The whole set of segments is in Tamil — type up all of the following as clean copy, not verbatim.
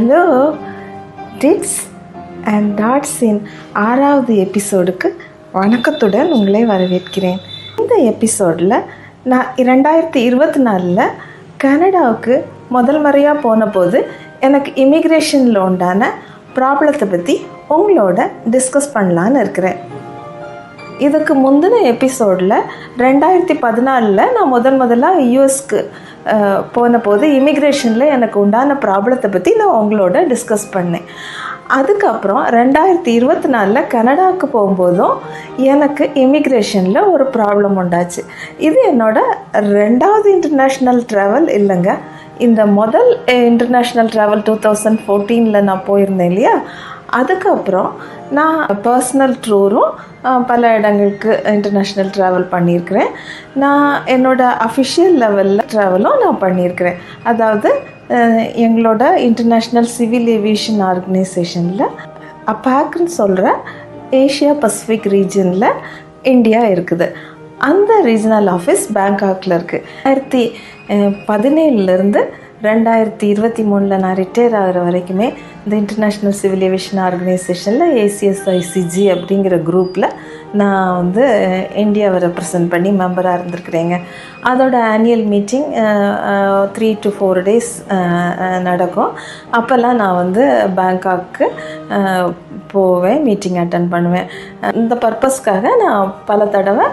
ஹலோ டிட்ஸ் அண்ட் டாட்ஸின் 6வது எபிசோடுக்கு வணக்கத்துடன் உங்களை வரவேற்கிறேன். இந்த எபிசோடில் நான் 2024 கனடாவுக்கு முதல் முறையாக போன போது எனக்கு இமிக்ரேஷனில் உண்டான ப்ராப்ளத்தை பற்றி உங்களோட டிஸ்கஸ் பண்ணலான்னு இருக்கிறேன். இதுக்கு முந்தின எபிசோடில் 2014 நான் முதலாக யூஎஸ்க்கு போன போது இமிக்ரேஷனில் எனக்கு உண்டான ப்ராப்ளத்தை பற்றி நான் உங்களோட டிஸ்கஸ் பண்ணேன். அதுக்கப்புறம் 2024 கனடாவுக்கு போகும்போதும் எனக்கு இமிக்ரேஷனில் ஒரு ப்ராப்ளம் உண்டாச்சு. இது என்னோடய 2வது இன்டர்நேஷ்னல் ட்ராவல் இல்லைங்க. இந்த முதல் இன்டர்நேஷ்னல் ட்ராவல் 2014 நான் போயிருந்தேன் இல்லையா. அதுக்கப்புறம் நான் பர்சனல் டூரும் பல இடங்களுக்கு இன்டர்நேஷ்னல் ட்ராவல் பண்ணியிருக்கிறேன். நான் என்னோடய அஃபிஷியல் லெவலில் ட்ராவலும் நான் பண்ணியிருக்கிறேன். அதாவது எங்களோட இன்டர்நேஷ்னல் சிவில் ஏவியேஷன் ஆர்கனைசேஷனில் அப்பாக்னு சொல்கிற ஏஷியா பசிபிக் ரீஜனில் இந்தியா இருக்குது. அந்த ரீஜனல் ஆஃபீஸ் பேங்காக்கில் இருக்குது. 2017 2023 நான் ரிட்டையர் ஆகிற வரைக்குமே இந்த இன்டர்நேஷ்னல் சிவில் ஏவியேஷன் ஆர்கனைசேஷனில் ACSICG அப்படிங்கிற குரூப்பில் நான் இந்தியாவை ரெப்ரசன்ட் பண்ணி மெம்பராக இருந்திருக்கிறேங்க. அதோட ஆனுவல் மீட்டிங் 3 to 4 days நடக்கும். அப்போல்லாம் நான் பேங்காக்கு போவேன், மீட்டிங் அட்டன் பண்ணுவேன். இந்த பர்பஸ்க்காக நான் பல தடவை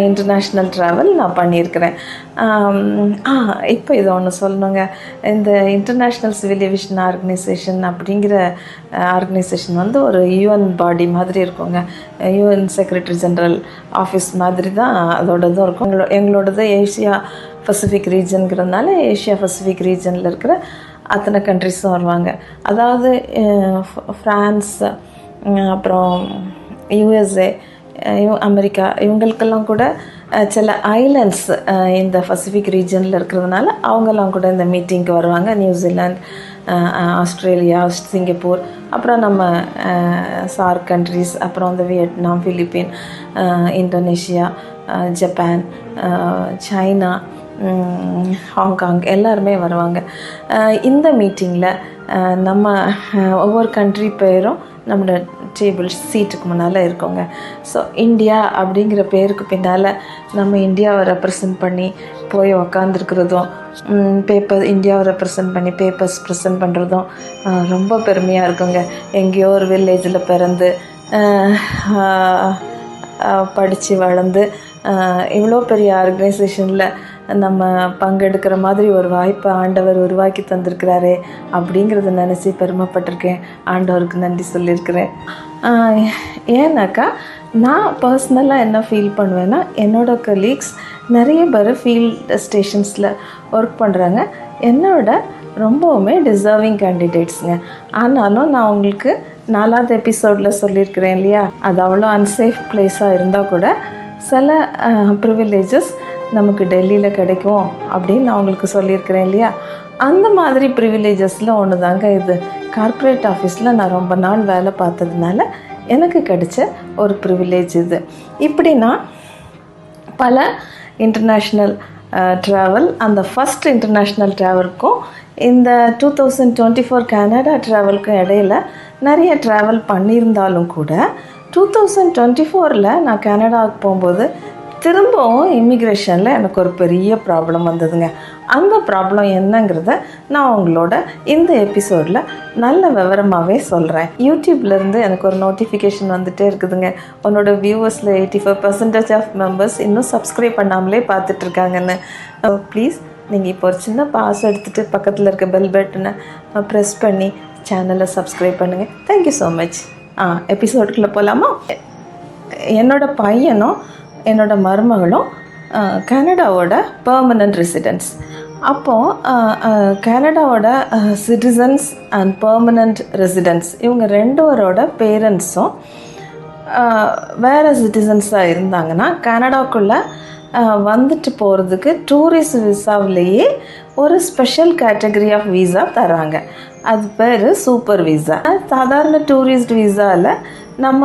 இன்டர்நேஷ்னல் ட்ராவல் நான் பண்ணியிருக்கிறேன். இப்போ இதை ஒன்று சொல்லணுங்க. இந்த இன்டர்நேஷ்னல் சிவில் ஏவியேஷன் ஆர்கனைசேஷன் அப்படிங்கிற ஆர்கனைசேஷன் ஒரு யூஎன் பாடி மாதிரி இருக்குங்க. யூஎன் செக்ரட்டரி ஜெனரல் ஆஃபீஸ் மாதிரி தான் அதோடதும் இருக்கும். எங்களோடது ஏஷியா பசிபிக் ரீஜனுங்கிறதுனால ஏஷியா பசிபிக் ரீஜனில் இருக்கிற அத்தனை கண்ட்ரிஸும் வருவாங்க. அதாவது ஃப்ரான்ஸ், அப்புறம் USA, அமெரிக்கா, இவங்களுக்கெல்லாம் கூட சில ஐலண்ட்ஸ் இந்த பசிபிக் ரீஜனில் இருக்கிறதுனால அவங்கெல்லாம் கூட இந்த மீட்டிங்க்கு வருவாங்க. நியூசிலாந்து, ஆஸ்திரேலியா, சிங்கப்பூர், அப்புறம் நம்ம சார்க் கண்ட்ரிஸ், அப்புறம் Vietnam, Philippine, Indonesia, Japan, China, Hong Kong எல்லாருமே வருவாங்க. இந்த மீட்டிங்கில் நம்ம ஒவ்வொரு கண்ட்ரி பேரும் நம்மளோட டேபிள் சீட்டுக்கு முன்னால் இருக்கோங்க. ஸோ இந்தியா அப்படிங்கிற பேருக்கு பின்னால் நம்ம இந்தியாவை ரெப்ரசன்ட் பண்ணி போய் உக்காந்துருக்கிறதும், இந்தியாவை ரெப்ரசன்ட் பண்ணி பேப்பர்ஸ் ப்ரெசென்ட் பண்ணுறதும் ரொம்ப பெருமையாக இருக்குங்க. எங்கேயோ ஒரு வில்லேஜில் பிறந்து படித்து வளர்ந்து இவ்வளோ பெரிய ஆர்கனைசேஷனில் நம்ம பங்கெடுக்கிற மாதிரி ஒரு வாய்ப்பை ஆண்டவர் உருவாக்கி தந்திருக்கிறாரே அப்படிங்கிறத நினச்சி பெருமைப்பட்டிருக்கேன். ஆண்டவருக்கு நன்றி சொல்லியிருக்கிறேன். ஏன்னாக்கா நான் பர்சனலாக என்ன ஃபீல் பண்ணுவேன்னா, என்னோடய கலீக்ஸ் நிறைய பேர் ஃபீல்ட் ஸ்டேஷன்ஸில் ஒர்க் பண்ணுறாங்க. என்னோட ரொம்பவுமே டிசர்விங் கேண்டிடேட்ஸுங்க. ஆனாலும் நான் உங்களுக்கு 4வது எபிசோடில் சொல்லியிருக்கிறேன் இல்லையா, அது அவ்வளோ அன்சேஃப் பிளேஸாக இருந்தால் கூட சில ப்ரிவிலேஜஸ் நமக்கு டெல்லியில் கிடைக்கும் அப்படின்னு நான் உங்களுக்கு சொல்லியிருக்கிறேன் இல்லையா. அந்த மாதிரி ப்ரிவிலேஜஸில் ஒன்று தாங்க இது. கார்ப்பரேட் ஆஃபீஸில் நான் ரொம்ப நாள் வேலை பார்த்ததுனால எனக்கு கிடைச்ச ஒரு ப்ரிவிலேஜ் இது. இப்படி நான் பல இன்டர்நேஷ்னல் ட்ராவல், அந்த ஃபஸ்ட் இன்டர்நேஷ்னல் ட்ராவலுக்கும் இந்த 2024 கனடா ட்ராவலுக்கும் இடையில் நிறைய ட்ராவல் பண்ணியிருந்தாலும் கூட 2024 நான் கனடாவுக்கு போகும்போது திரும்பவும் இமிக்ரேஷனில் எனக்கு ஒரு பெரிய ப்ராப்ளம் வந்ததுங்க. அந்த ப்ராப்ளம் என்னங்கிறத நான் உங்களோட இந்த எபிசோடில் நல்ல விவரமாகவே சொல்கிறேன். யூடியூப்லேருந்து எனக்கு ஒரு நோட்டிஃபிகேஷன் வந்துகிட்டே இருக்குதுங்க. உன்னோட வியூவர்ஸில் 85% ஆஃப் மெம்பர்ஸ் இன்னும் சப்ஸ்கிரைப் பண்ணாமலே பார்த்துட்ருக்காங்கன்னு. ப்ளீஸ் நீங்கள் இப்போ ஒரு சின்ன பாஸ் எடுத்துகிட்டு பக்கத்தில் இருக்க பெல் பட்டனை ப்ரெஸ் பண்ணி சேனலை சப்ஸ்கிரைப் பண்ணுங்கள். Thank you so much. எபிசோடுக்குள்ளே போகலாமா? என்னோடய பையனும் என்னோடய மருமகளும் கனடாவோட பெர்மனண்ட் ரெசிடென்ட்ஸ். அப்போது கனடாவோட சிட்டிசன்ஸ் அண்ட் பெர்மனண்ட் ரெசிடென்ட்ஸ் இவங்க 2 பேரண்ட்ஸும் வேறு சிட்டிசன்ஸாக இருந்தாங்கன்னா கனடாக்குள்ளே வந்துட்டு போகிறதுக்கு டூரிஸ்ட் விசாவிலேயே ஒரு ஸ்பெஷல் கேட்டகரி ஆஃப் விசா தராங்க. அது பேர் சூப்பர் விசா. சாதாரண டூரிஸ்ட் விசாவில் நம்ம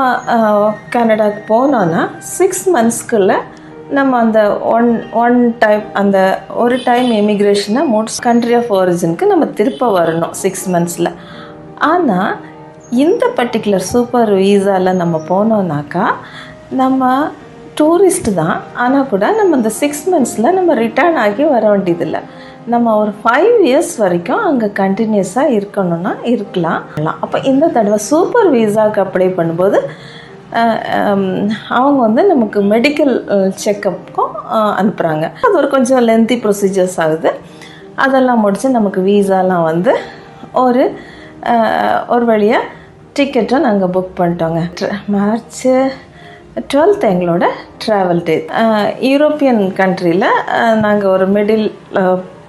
கனடாவுக்கு போனோன்னா 6 monthsக்குள்ளே நம்ம அந்த அந்த ஒரு டைம் இமிக்ரேஷனை கண்ட்ரி ஆஃப் ஒரிஜினுக்கு நம்ம திருப்ப வரணும் 6 monthஸில். ஆனால் இந்த பர்டிகுலர் சூப்பர் வீசாவில் நம்ம போனோம்னாக்கா நம்ம டூரிஸ்ட் தான், ஆனால் கூட நம்ம இந்த 6 monthஸில் நம்ம ரிட்டர்ன் ஆகி வர வேண்டியதில்லை. நம்ம ஒரு 5 years வரைக்கும் அங்கே கண்டினியூஸாக இருக்கணும்னா இருக்கலாம். அப்போ இந்த தடவை சூப்பர் வீசாவுக்கு அப்ளை பண்ணும்போது அவங்க வந்து நமக்கு மெடிக்கல் செக்கப்புக்கும் அனுப்புகிறாங்க. அது ஒரு கொஞ்சம் லென்த்தி ப்ரொசீஜர்ஸ் ஆகுது. அதெல்லாம் முடித்து நமக்கு வீசாலாம் வந்து ஒரு வழியாக டிக்கெட்டும் நாங்கள் புக் பண்ணிட்டோங்க. March 12th எங்களோட ட்ராவல் டேட். யூரோப்பியன் கண்ட்ரியில் நாங்கள் ஒரு மிடில்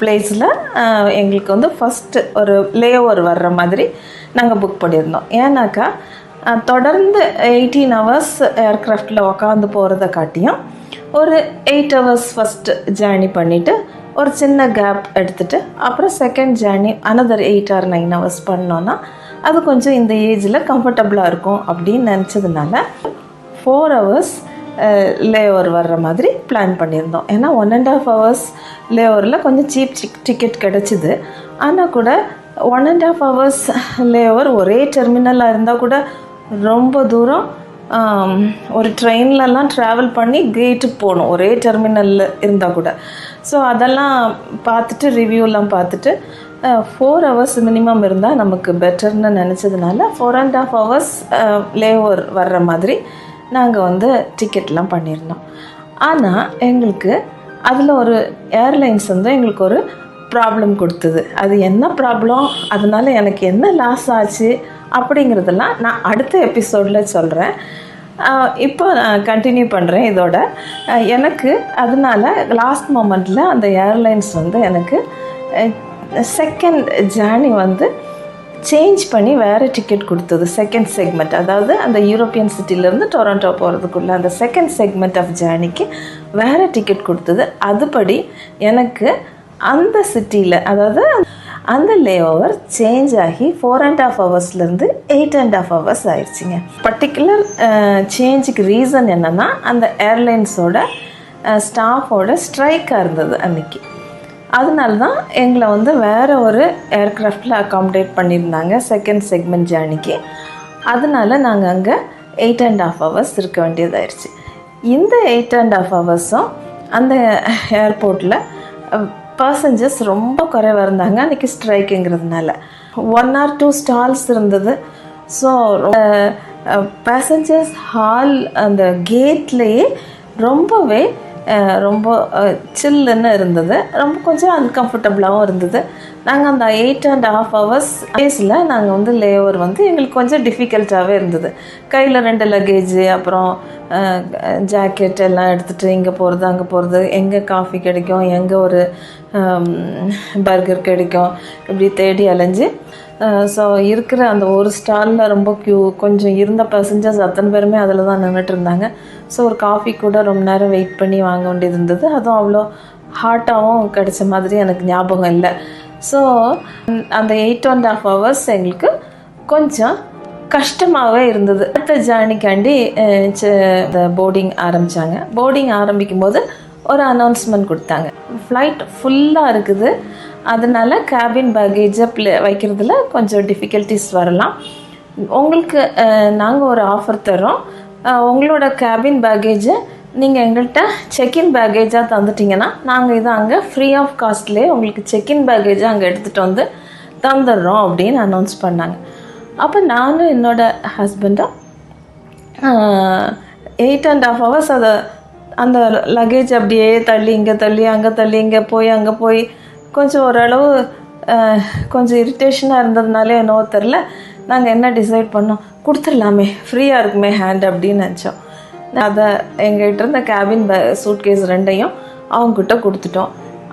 பிளேஸில் எங்களுக்கு வந்து ஃபஸ்ட்டு ஒரு லேஓவர் வர்ற மாதிரி நாங்கள் புக் பண்ணியிருந்தோம். ஏன்னாக்கா தொடர்ந்து 18 hours ஏர்க்ராஃப்டில் உக்காந்து போகிறத காட்டியும் ஒரு 8 hours ஃபஸ்ட்டு ஜேர்னி பண்ணிவிட்டு ஒரு சின்ன கேப் எடுத்துகிட்டு அப்புறம் second journey another 8 or 9 hours பண்ணோன்னா அது கொஞ்சம் இந்த ஏஜில் கம்ஃபர்டபுளாக இருக்கும் அப்படின்னு நினச்சதுனால 4 hours லேஓவர் வர்ற மாதிரி பிளான் பண்ணியிருந்தோம். ஏன்னா 1.5 hours லேஓவரில் கொஞ்சம் சீப் டிக்கெட் கிடச்சிது. ஆனால் கூட 1.5 hours லேஓவர் ஒரே டெர்மினலாக இருந்தால் கூட ரொம்ப தூரம் ஒரு ட்ரெயின்லலாம் ட்ராவல் பண்ணி கேட்டுக்கு போகணும் ஒரே டெர்மினலில் இருந்தால் கூட. ஸோ அதெல்லாம் பார்த்துட்டு ரிவ்யூலாம் பார்த்துட்டு 4 hours மினிமம் இருந்தால் நமக்கு பெட்டர்னு நினச்சதுனால 4.5 hours லேஓவர் வர்ற மாதிரி நாங்கள் வந்து டிக்கெட்லாம் பண்ணியிருந்தோம். ஆனால் எங்களுக்கு அதில் ஒரு ஏர்லைன்ஸ் வந்து எங்களுக்கு ஒரு ப்ராப்ளம் கொடுத்தது. அது என்ன ப்ராப்ளம், அதனால் எனக்கு என்ன லாஸ் ஆச்சு அப்படிங்கிறதெல்லாம் நான் அடுத்த எபிசோடில் சொல்கிறேன். இப்போ நான் கண்டினியூ பண்ணுறேன் இதோட. எனக்கு அதனால் லாஸ்ட் மொமெண்ட்டில் அந்த ஏர்லைன்ஸ் வந்து எனக்கு செகண்ட் ஜேர்னி வந்து சேஞ்ச் பண்ணி வேறு டிக்கெட் கொடுத்தது. செகண்ட் செக்மெண்ட், அதாவது அந்த யூரோப்பியன் சிட்டிலேருந்து டொரண்டோ போகிறதுக்குள்ளே அந்த செகண்ட் செக்மெண்ட் ஆஃப் ஜேர்னிக்கு வேறு டிக்கெட் கொடுத்தது. அதுபடி எனக்கு அந்த சிட்டியில், அதாவது அந்த லேஓவர் சேஞ்ச் ஆகி 4.5 ஹவர்ஸ்லேருந்து 8.5 ஹவர்ஸ் ஆயிடுச்சுங்க. பர்டிகுலர் சேஞ்சுக்கு ரீசன் என்னென்னா அந்த ஏர்லைன்ஸோட ஸ்டாஃபோட ஸ்ட்ரைக்காக இருந்தது அன்றைக்கி. அதனால தான் எங்களை வந்து வேறு ஒரு ஏர்க்ராஃப்டில் அக்காமடேட் பண்ணியிருந்தாங்க செகண்ட் செக்மெண்ட் ஜேர்னிக்கு. அதனால நாங்கள் அங்கே 8.5 ஹவர்ஸ் இருக்க வேண்டியதாகிடுச்சு. இந்த 8.5 ஹவர்ஸும் அந்த ஏர்போர்ட்டில் பர்சஞ்சர்ஸ் ரொம்ப குறைவாக இருந்தாங்க அன்றைக்கி ஸ்ட்ரைக்குங்கிறதுனால. 1 or 2 ஸ்டால்ஸ் இருந்தது. ஸோ பேசஞ்சர்ஸ் ஹால் அந்த கேட்லேயே ரொம்பவே ரொம்ப சில்லுன்னு இருந்தது. ரொம்ப கொஞ்சம் அன்கம்ஃபர்டபுளாகவும் இருந்தது. நாங்கள் அந்த 8.5 ஹவர்ஸ் டேஸில் நாங்கள் வந்து லேஓவர் வந்து எங்களுக்கு கொஞ்சம் டிஃபிகல்ட்டாகவே இருந்தது. கையில் 2 லக்கேஜு, அப்புறம் ஜாக்கெட் எல்லாம் எடுத்துகிட்டு இங்கே போகிறது அங்கே போகிறது, எங்கே காஃபி கிடைக்கும், எங்கே ஒரு பர்கர் கிடைக்கும், இப்படி தேடி அலைஞ்சு ஸோ இருக்கிற அந்த ஒரு ஸ்டாலில் ரொம்ப கொஞ்சம் இருந்த பேசஞ்சர்ஸ் அத்தனை பேருமே அதில் தான் நின்றுட்டு இருந்தாங்க. ஸோ ஒரு காஃபி கூட ரொம்ப நேரம் வெயிட் பண்ணி வாங்க வேண்டியது இருந்தது. அதுவும் அவ்வளோ ஹாட்டாகவும் கிடைச்ச மாதிரி எனக்கு ஞாபகம் இல்லை. ஸோ அந்த 8.5 ஹவர்ஸ் எங்களுக்கு கொஞ்சம் கஷ்டமாகவே இருந்தது. அடுத்த ஜேர்னிக்காண்டி இந்த போர்டிங் ஆரம்பித்தாங்க. போர்டிங் ஆரம்பிக்கும் போது ஒரு அனௌன்ஸ்மெண்ட் கொடுத்தாங்க, ஃப்ளைட் ஃபுல்லாக இருக்குது, அதனால் கேபின் பேக்கேஜை வைக்கிறதுல கொஞ்சம் டிஃபிகல்ட்டிஸ் வரலாம். உங்களுக்கு நாங்கள் ஒரு ஆஃபர் தரோம், உங்களோட கேபின் பேக்கேஜை நீங்கள் எங்கள்கிட்ட செக்இன் பேக்கேஜாக தந்துட்டிங்கன்னா நாங்கள் இதை அங்கே ஃப்ரீ ஆஃப் காஸ்ட்லேயே உங்களுக்கு செக்இன் பேக்கேஜை அங்கே எடுத்துகிட்டு வந்து தந்துடுறோம் அப்படின்னு அனௌன்ஸ் பண்ணாங்க. அப்போ நானும் என்னோடய ஹஸ்பண்டும் 8.5 ஹவர்ஸ் அந்த லக்கேஜ் அப்படியே தள்ளி இங்கே தள்ளி அங்கே தள்ளி இங்கே போய் கொஞ்சம் ஓரளவு கொஞ்சம் இரிட்டேஷனாக இருந்ததுனாலே என்னவோ தெரில, நாங்கள் என்ன டிசைட் பண்ணோம், கொடுத்துடலாமே, ஃப்ரீயாக இருக்குமே ஹேண்ட் அப்படின்னு நினச்சோம். அதை எங்கள்கிட்ட இருந்த கேபின் சூட்கேஸ் 2ஐயும் அவங்கக்கிட்ட கொடுத்துட்டோம்.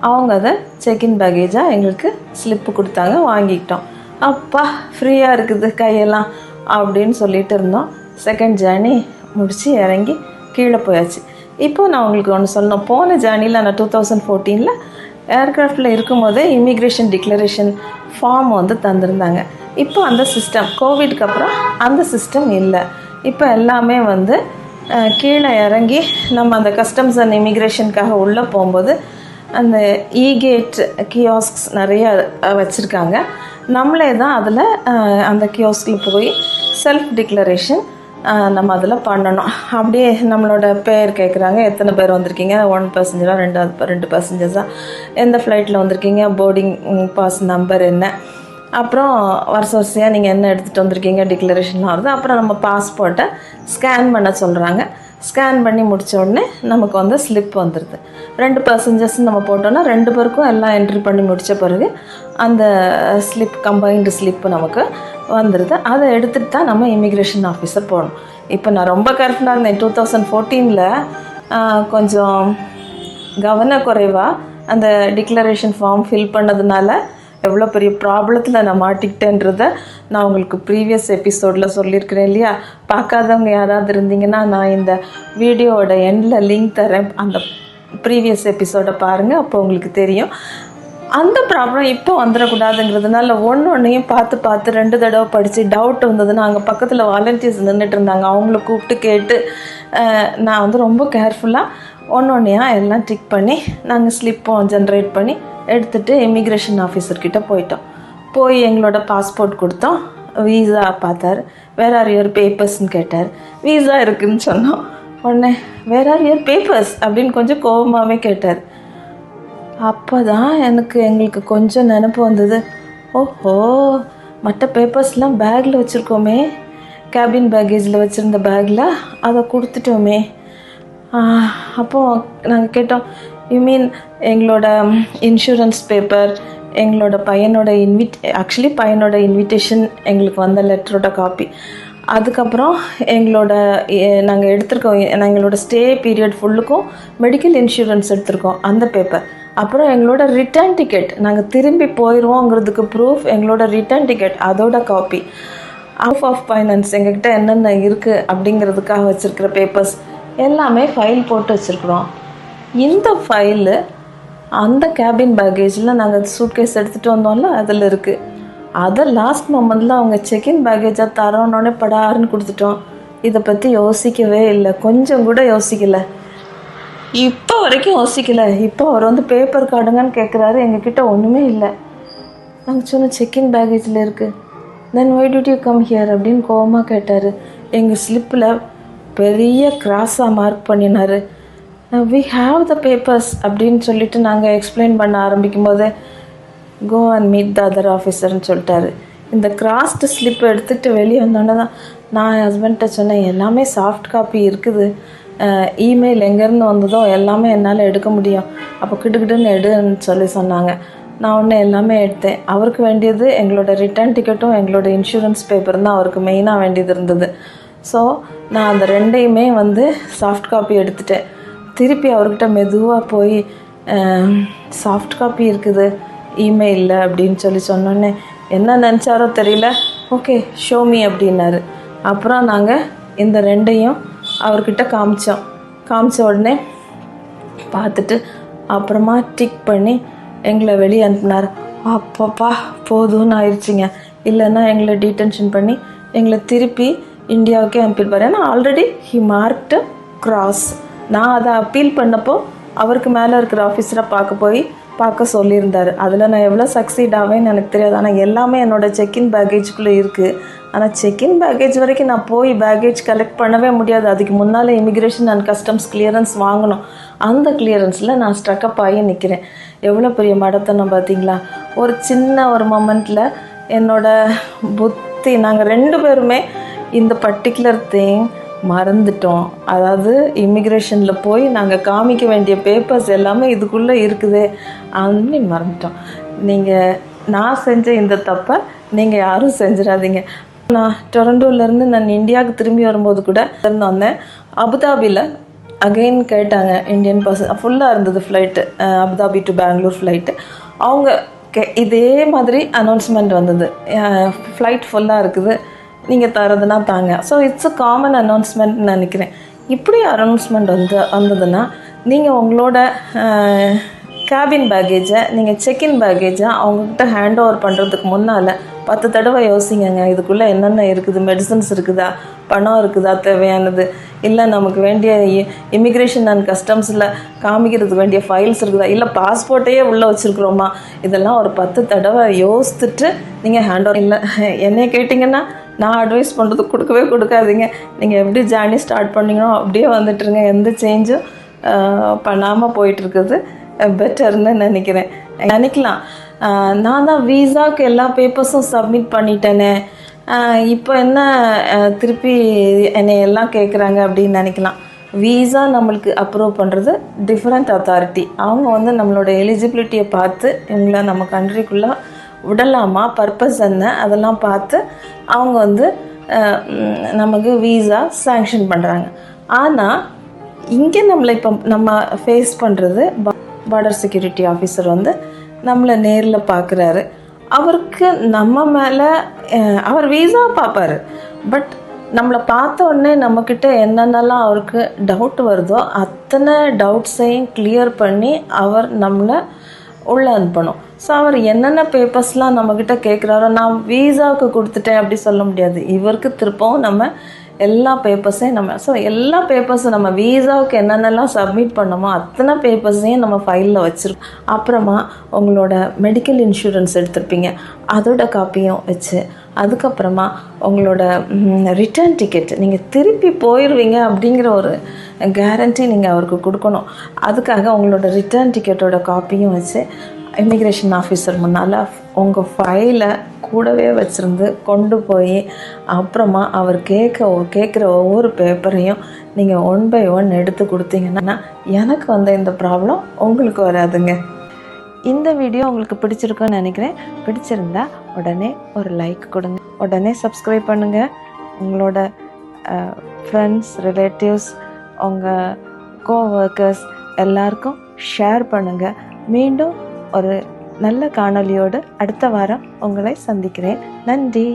அவங்க அதை செக்இன் பேக்கேஜாக எங்களுக்கு ஸ்லிப்பு கொடுத்தாங்க, வாங்கிக்கிட்டோம். அப்பா ஃப்ரீயாக இருக்குது கையெல்லாம் அப்படின்னு சொல்லிட்டு இருந்தோம். செகண்ட் ஜேர்னி முடித்து இறங்கி கீழே போயாச்சு. இப்போது நான் உங்களுக்கு ஒன்று சொல்லணும். போன ஜேர்னியில் நான் 2014 ஏர்க்ராஃப்டில் இருக்கும்போதே இமிக்ரேஷன் டிக்ளரேஷன் ஃபார்ம் வந்து தந்திருந்தாங்க. இப்போ அந்த சிஸ்டம் கோவிட்க்கு அப்புறம் அந்த சிஸ்டம் இல்லை. இப்போ எல்லாமே வந்து கீழே இறங்கி நம்ம அந்த கஸ்டம்ஸ் அண்ட் இமிக்ரேஷனுக்காக உள்ளே போகும்போது அந்த இகேட் கியாஸ்க்ஸ் நிறைய வச்சுருக்காங்க. நம்மளே தான் அதில் அந்த கியாஸ்கில் போய் செல்ஃப் டிக்ளரேஷன் நம்ம அதில் பண்ணணும். அப்படியே நம்மளோட பேர் கேட்குறாங்க, எத்தனை பேர் வந்திருக்கீங்க, 1 பேசஞ்சரா 2 பேசஞ்சர்ஸா, எந்த ஃப்ளைட்டில் வந்திருக்கீங்க, போர்டிங் பாஸ் நம்பர் என்ன, அப்புறம் வரிசையாக நீங்கள் என்ன எடுத்துகிட்டு வந்திருக்கீங்க டிக்ளரேஷன்லாம் வருது. அப்புறம் நம்ம பாஸ்போர்ட்டை ஸ்கேன் பண்ண சொல்கிறாங்க. ஸ்கேன் பண்ணி முடித்த உடனே நமக்கு வந்து ஸ்லிப் வந்துடுது. 2 பேசஞ்சர்ஸ் நம்ம போட்டோன்னா 2 பேருக்கும் எல்லாம் என்ட்ரி பண்ணி முடித்த பிறகு அந்த ஸ்லிப் கம்பைன்டு ஸ்லிப்பு நமக்கு வந்துடுது. அதை எடுத்துகிட்டு தான் நம்ம இமிக்ரேஷன் ஆஃபீஸர் போகணும். இப்போ நான் ரொம்ப கேர்ஃபுல்லாக இருந்தேன். 2014 கொஞ்சம் கவனக்குறைவாக அந்த டிக்ளரேஷன் ஃபார்ம் ஃபில் பண்ணதுனால எவ்வளோ பெரிய ப்ராப்ளத்தில் நான் மாட்டிக்கிட்டேன்றதை நான் உங்களுக்கு ப்ரீவியஸ் எபிசோடில் சொல்லியிருக்கிறேன் இல்லையா. பார்க்காதவங்க யாராவது இருந்தீங்கன்னா நான் இந்த வீடியோவோட எண்டில் லிங்க் தரேன், அந்த ப்ரீவியஸ் எபிசோடை பாருங்கள், அப்போ உங்களுக்கு தெரியும். அந்த ப்ராப்ளம் இப்போ வந்துடக்கூடாதுங்கிறதுனால ஒன்றையும் பார்த்து 2 தடவை படித்து டவுட் வந்ததுன்னா அங்கே பக்கத்தில் வாலண்டியர்ஸ் நின்றுட்டு இருந்தாங்க, அவங்கள கூப்பிட்டு கேட்டு நான் வந்து ரொம்ப கேர்ஃபுல்லாக ஒன்றையாக எல்லாம் டிக் பண்ணி நாங்கள் ஸ்லிப்பும் ஜென்ரேட் பண்ணி எடுத்துகிட்டு இமிக்ரேஷன் ஆஃபீஸர்கிட்ட போயிட்டோம். போய் எங்களோட பாஸ்போர்ட் கொடுத்தோம். வீசா பார்த்தார். வேர் ஆர் யுவர் பேப்பர்ஸ்ன்னு கேட்டார். வீசா இருக்குதுன்னு சொன்னோம். உடனே வேர் ஆர் யுவர் பேப்பர்ஸ் அப்படின்னு கொஞ்சம் கோபமாகவே கேட்டார். அப்போ தான் எங்களுக்கு கொஞ்சம் நினப்பு வந்தது. ஓஹோ, மற்ற பேப்பர்ஸ்லாம் பேக்கில் வச்சுருக்கோமே, கேபின் பேக்கேஜில் வச்சுருந்த பேக்கில் அதை கொடுத்துட்டோமே. அப்போது நாங்கள் கேட்டோம், யூ மீன் எங்களோட இன்சூரன்ஸ் பேப்பர், எங்களோட பையனோட இன்விடேஷன், எங்களுக்கு வந்த லெட்டரோட காப்பி, அதுக்கப்புறம் நாங்கள் எடுத்திருக்கோம் எங்களோட ஸ்டே பீரியட் ஃபுல்லுக்கும் மெடிக்கல் இன்சூரன்ஸ் எடுத்திருக்கோம் அந்த பேப்பர், அப்புறம் எங்களோட ரிட்டர்ன் டிக்கெட், நாங்கள் திரும்பி போயிடுவோங்கிறதுக்கு ப்ரூஃப் எங்களோட ரிட்டர்ன் டிக்கெட் அதோட காப்பி, ஆஃப் ஃபைனான்ஸ் எங்ககிட்ட என்னென்ன இருக்குது அப்படிங்கிறதுக்காக வச்சுருக்கிற பேப்பர்ஸ் எல்லாமே ஃபைல் போட்டு வச்சுருக்குறோம். இந்த ஃபைலு அந்த கேபின் பேக்கேஜில் நாங்கள் சூட்கேஸ் எடுத்துகிட்டு வந்தோம்ல அதில் இருக்குது. அதை லாஸ்ட் மொமெண்டில் அவங்க செக்இன் பேக்கேஜாக தரோன்னே படாருன்னு கொடுத்துட்டோம். இதை பற்றி யோசிக்கவே இல்லை, கொஞ்சம் கூட யோசிக்கலை, இப்போ வரைக்கும் யோசிக்கலை. இப்போ அவர் வந்து பேப்பர் கார்டுங்கன்னு கேட்குறாரு, எங்ககிட்ட ஒன்றுமே இல்லை. நாங்கள் சொன்னோம் செக்இன் பேக்கேஜில் இருக்குது. Then why did you come here அப்படின்னு கோவமாக கேட்டார். எங்கள் ஸ்லிப்பில் பெரிய கிராஸாக மார்க் பண்ணினார். வி ஹாவ் த பேப்பர்ஸ் அப்படின்னு சொல்லிவிட்டு நாங்கள் எக்ஸ்பிளைன் பண்ண ஆரம்பிக்கும் போது go and meet the other ஆஃபீஸர்னு சொல்லிட்டாரு. இந்த கிராஸ்டு ஸ்லிப்பை எடுத்துகிட்டு வெளியே வந்தோடனே தான் நான் என் ஹஸ்பண்ட்ட சொன்னேன், எல்லாமே சாஃப்ட் காப்பி இருக்குது, இமெயில் எங்கேருந்து வந்ததோ எல்லாமே என்னால் எடுக்க முடியும், அப்போ கிடுக்கிட்டுன்னு எடுன்னு சொன்னாங்க. நான் ஒன்று எல்லாமே எடுத்தேன். அவருக்கு வேண்டியது எங்களோட ரிட்டர்ன் டிக்கெட்டும் எங்களோட இன்சூரன்ஸ் பேப்பரும் தான் அவருக்கு மெயினாக வேண்டியது இருந்தது. ஸோ நான் அந்த 2யுமே வந்து சாஃப்ட் காப்பி எடுத்துட்டேன். திருப்பி அவர்கிட்ட மெதுவாக போய் சாஃப்ட் காப்பி இருக்குது இமெயிலில் அப்படின்னு சொன்னோன்னே என்ன நினச்சாரோ தெரியல, ஓகே ஷோ மீ அப்படின்னாரு. அப்புறம் நாங்கள் இந்த 2யும் அவர்கிட்ட காமிச்ச உடனே பார்த்துட்டு அப்புறமா டிக் பண்ணி எங்களை வெளியே அனுப்பினார். அப்பப்பா போதும்னு ஆயிடுச்சிங்க, இல்லைன்னா எங்களை டீடென்ஷன் பண்ணி எங்களை திருப்பி இந்தியாவுக்கே அனுப்பியிருப்பார். ஏன்னா ஆல்ரெடி ஹி மார்க்டு கிராஸ். நான் அதை அப்பீல் பண்ணப்போ அவருக்கு மேலே இருக்கிற ஆஃபீஸரை பார்க்க சொல்லியிருந்தார். அதில் நான் எவ்வளோ சக்சீட் ஆவேன்னு எனக்கு தெரியாது. ஆனால் எல்லாமே என்னோடய செக்இன் பேக்கேஜுக்குள்ளே இருக்குது. ஆனால் செக்இன் பேக்கேஜ் வரைக்கும் நான் போய் பேக்கேஜ் கலெக்ட் பண்ணவே முடியாது. அதுக்கு முன்னால் இமிக்ரேஷன் அண்ட் கஸ்டம்ஸ் கிளியரன்ஸ் வாங்கணும். அந்த கிளியரன்ஸில் நான் ஸ்ட்ரக்கப் ஆகி நிற்கிறேன். எவ்வளோ பெரிய மடத்தனம் பார்த்தீங்களா. ஒரு சின்ன மொமெண்ட்டில் என்னோடய புத்தி, நாங்கள் 2 பேருமே இந்த பர்டிகுலர் திங் மறந்துட்டோம். அதாவது இமிக்ரேஷனில் போய் நாங்கள் காமிக்க வேண்டிய பேப்பர்ஸ் எல்லாமே இதுக்குள்ளே இருக்குது அப்படின்னு மறந்துட்டோம். நான் செஞ்ச இந்த தப்பை நீங்கள் யாரும் செஞ்சிடாதீங்க. நான் டொரண்டோலேருந்து நான் இந்தியாவுக்கு திரும்பி வரும்போது கூட வந்தேன். அபுதாபியில் அகெயின் கேட்டாங்க, இந்தியன் பர்சன் ஃபுல்லாக இருந்தது flight, Abu Dhabi to Bangalore flight. அவங்க இதே மாதிரி அனௌன்ஸ்மெண்ட் வந்தது, ஃப்ளைட் ஃபுல்லாக இருக்குது, நீங்கள் தரதுன்னா தாங்க. ஸோ இட்ஸ் அ காமன் அனௌன்ஸ்மெண்ட்னு நினைக்கிறேன். இப்படி அனௌன்ஸ்மெண்ட் வந்ததுன்னா நீங்கள் உங்களோட கேபின் பேக்கேஜை, நீங்கள் செக்இன் பேக்கேஜை அவங்கக்கிட்ட ஹேண்ட் ஓவர் பண்ணுறதுக்கு முன்னால் 10 தடவை யோசிங்கங்க. இதுக்குள்ளே என்னென்ன இருக்குது, மெடிசன்ஸ் இருக்குதா, பணம் இருக்குதா, தேவையானது இல்லை நமக்கு வேண்டிய இமிக்ரேஷன் அண்ட் கஸ்டம்ஸில் காமிக்கிறதுக்கு வேண்டிய ஃபைல்ஸ் இருக்குதா, இல்லை பாஸ்போர்ட்டையே உள்ளே வச்சுருக்குறோமா, இதெல்லாம் ஒரு 10 தடவை யோசித்துட்டு நீங்கள் ஹேண்ட் ஓவர். இல்லை என்னைய கேட்டிங்கன்னா நான் அட்வைஸ் பண்ணுறது கொடுக்காதீங்க. நீங்கள் எப்படி ஜேர்னி ஸ்டார்ட் பண்ணிங்களோ அப்படியே வந்துட்டுருங்க. எந்த சேஞ்சும் பண்ணாமல் போயிட்டுருக்குது பெட்டர்னு நினைக்கலாம். நான் தான் வீசாவுக்கு எல்லா பேப்பர்ஸும் சப்மிட் பண்ணிட்டேனே, இப்போ என்ன திருப்பி என்னை எல்லாம் கேட்குறாங்க அப்படின்னு நினைக்கலாம். வீசா நம்மளுக்கு அப்ரூவ் பண்ணுறது டிஃப்ரெண்ட் அத்தாரிட்டி. அவங்க நம்மளோட எலிஜிபிலிட்டியை பார்த்து இவங்கள நம்ம கண்ட்ரிக்குள்ளே விடலாமா, பர்பஸ் என்ன, அதெல்லாம் பார்த்து அவங்க நமக்கு வீசா சேங்ஷன் பண்ணுறாங்க. ஆனால் இங்கே நம்மளை இப்போ நம்ம ஃபேஸ் பண்ணுறது பார்டர் செக்யூரிட்டி ஆஃபீஸர் நம்மளை நேரில் பார்க்குறாரு. அவருக்கு நம்ம மேலே அவர் வீசா பார்ப்பார். பட் நம்மளை பார்த்த உடனே நம்மக்கிட்ட என்னென்னலாம் அவருக்கு டவுட் வருதோ அத்தனை டவுட்ஸையும் கிளியர் பண்ணி அவர் நம்மளை உள்ளே அனுப்பணும். ஸோ அவர் என்னென்ன பேப்பர்ஸ்லாம் நம்மக்கிட்ட கேட்குறாரோ, நான் வீசாவுக்கு கொடுத்துட்டேன் அப்படி சொல்ல முடியாது. இவருக்கு திருப்பவும் நம்ம எல்லா பேப்பர்ஸையும் எல்லா பேப்பர்ஸும் நம்ம வீசாவுக்கு என்னென்னலாம் சப்மிட் பண்ணோமோ அத்தனை பேப்பர்ஸையும் நம்ம ஃபைலில் வச்சுருக்கோம். அப்புறமா உங்களோட மெடிக்கல் இன்சூரன்ஸ் எடுத்திருப்பீங்க, அதோட காப்பியும் வச்சு, அதுக்கப்புறமா உங்களோட ரிட்டர்ன் டிக்கெட், நீங்கள் திருப்பி போயிடுவீங்க அப்படிங்கிற ஒரு கேரண்டி நீங்கள் அவருக்கு கொடுக்கணும். அதுக்காக உங்களோட ரிட்டர்ன் டிக்கெட்டோட காப்பியும் வச்சு இமிக்ரேஷன் ஆஃபீஸர் முன்னால் உங்கள் ஃபைலை கூடவே வச்சுருந்து கொண்டு போய் அப்புறமா அவர் கேட்குற ஒவ்வொரு பேப்பரையும் நீங்கள் 1 by 1 எடுத்து கொடுத்தீங்கன்னா எனக்கு இந்த ப்ராப்ளம் உங்களுக்கு வராதுங்க. இந்த வீடியோ உங்களுக்கு பிடிச்சிருக்குன்னு நினைக்கிறேன். பிடிச்சிருந்தா உடனே ஒரு லைக் கொடுங்க, உடனே சப்ஸ்கிரைப் பண்ணுங்கள். உங்களோட ஃப்ரெண்ட்ஸ், ரிலேட்டிவ்ஸ், உங்கள் கோவர்க்கர்ஸ் எல்லாருக்கும் ஷேர் பண்ணுங்கள். மீண்டும் ஒரு நல்ல காணொளியோடு அடுத்த வாரம் உங்களை சந்திக்கிறேன். நன்றி.